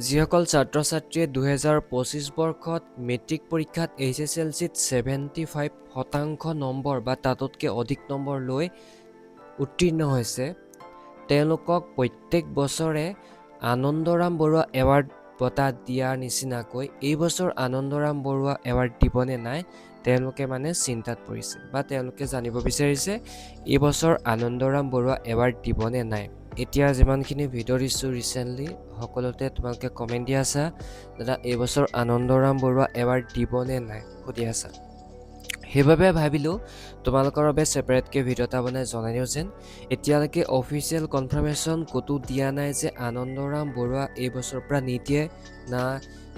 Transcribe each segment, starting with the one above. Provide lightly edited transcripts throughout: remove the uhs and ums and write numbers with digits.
যিসকল ছাত্ৰ-ছাত্ৰীয়ে 2025 বৰ্ষত মেট্ৰিক পৰীক্ষাত HSLCত 75% নম্বৰ বা তাতকৈ অধিক নম্বৰ লৈ উত্তীৰ্ণ হৈছে তেওঁলোকক প্ৰত্যেক বছৰে আনন্দৰাম বৰুৱা এৱাৰ্ড বঁটা দিয়াৰ নিচিনাকৈ এই বছৰ আনন্দৰাম বৰুৱা এৱাৰ্ড দিবনে নাই তেওঁলোকে মানে চিন্তাত পৰিছে বা তেওঁলোকে জানিব বিচাৰিছে এই বছৰ আনন্দৰাম বৰুৱা এৱাৰ্ড দিবনে নাই এতিয়া যিমানখিনি ভিডিঅ' দিছো ৰিসেন্টলি সকলোতে তোমালোকে কমেন্ট দিয়া আছা দাদা এই বছৰ আনন্দৰাম বৰুৱা এৱাৰ্ড দিবনে নাই সুধি আছা সেইবাবে ভাবিলো তোমালোকৰ বাবে সেপাৰেটকৈ ভিডিঅ' এটা বনাই জনাই দিও যেন এতিয়ালৈকে অফিচিয়েল কনফাৰ্মেশ্যন কতো দিয়া নাই যে আনন্দৰাম বৰুৱা এই বছৰৰ পৰা নিদিয়ে না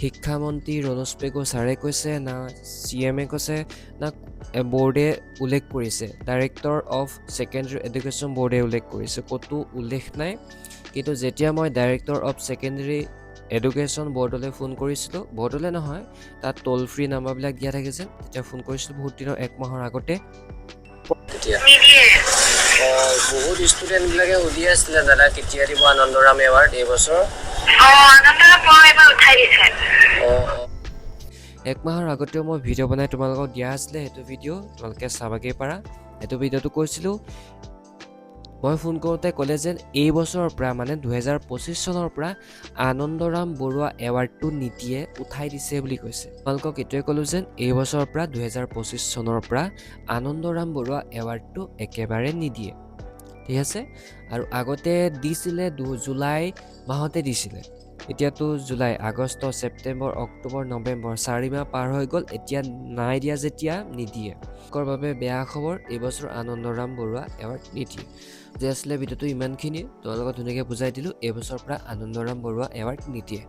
শিক্ষামন্ত্ৰী ৰনোজ পেগু ছাৰে কৈছে না CMA কৈছে না বোৰ্ডে উল্লেখ কৰিছে ডাইৰেক্টৰ অফ সেকেন্ডাৰী এডুকেশ্যন বোৰ্ডে উল্লেখ কৰিছে কতো উল্লেখ নাই কিন্তু যেতিয়া মই ডাইৰেক্টৰ অফ সেকেন্ডাৰী এডুকেশ্যন বোৰ্ডলৈ ফোন কৰিছিলোঁ বোৰ্ডলৈ নহয় তাত টোল ফ্ৰী নাম্বাৰবিলাক দিয়া থাকে যে তেতিয়া ফোন কৰিছিলোঁ বহুত দিনৰ এক মাহৰ আগতে তেতিয়া বহুত ষ্টুডেণ্টবিলাকে সুধি আছিলে দাদা কেতিয়া দিব আনন্দৰাম এৱাৰ্ড এই বছৰ আনন্দৰাম এৱাৰ্ড উঠাই দিছে এক মাহৰ আগতেও মই ভিডিঅ' বনাই তোমালোকক দিয়া আছিলে সেইটো ভিডিঅ' তোমালোকে চাবগৈ পাৰা সেইটো ভিডিঅ'টো কৈছিলোঁ মই ফোন কৰোঁতে ক'লে যেন এই বছৰৰ পৰা মানে 2025 চনৰ পৰা আনন্দৰাম বৰুৱা এৱাৰ্ডটো নিদিয়ে উঠাই দিছে বুলি কৈছে তোমালোকক এইটোৱে ক'লো যেন এই বছৰৰ পৰা 2025 চনৰ পৰা আনন্দৰাম বৰুৱা এৱাৰ্ডটো একেবাৰে নিদিয়ে ঠিক আছে আৰু আগতে দিছিলে জুলাই মাহতে দিছিলে এতিয়াতো July August September October November 4 মাহ পাৰ হৈ গ'ল এতিয়া নাই দিয়া যেতিয়া নিদিয়ে কৰ বাবে বেয়া খবৰ এই বছৰ আনন্দৰাম বৰুৱা এৱাৰ্ড নিদিয়ে যে আসলে ভিডিঅ'টো ইমানখিনি তোমালোকক ধুনীয়াকৈ বুজাই দিলোঁ এই বছৰৰ পৰা আনন্দৰাম বৰুৱা এৱাৰ্ড নিদিয়ে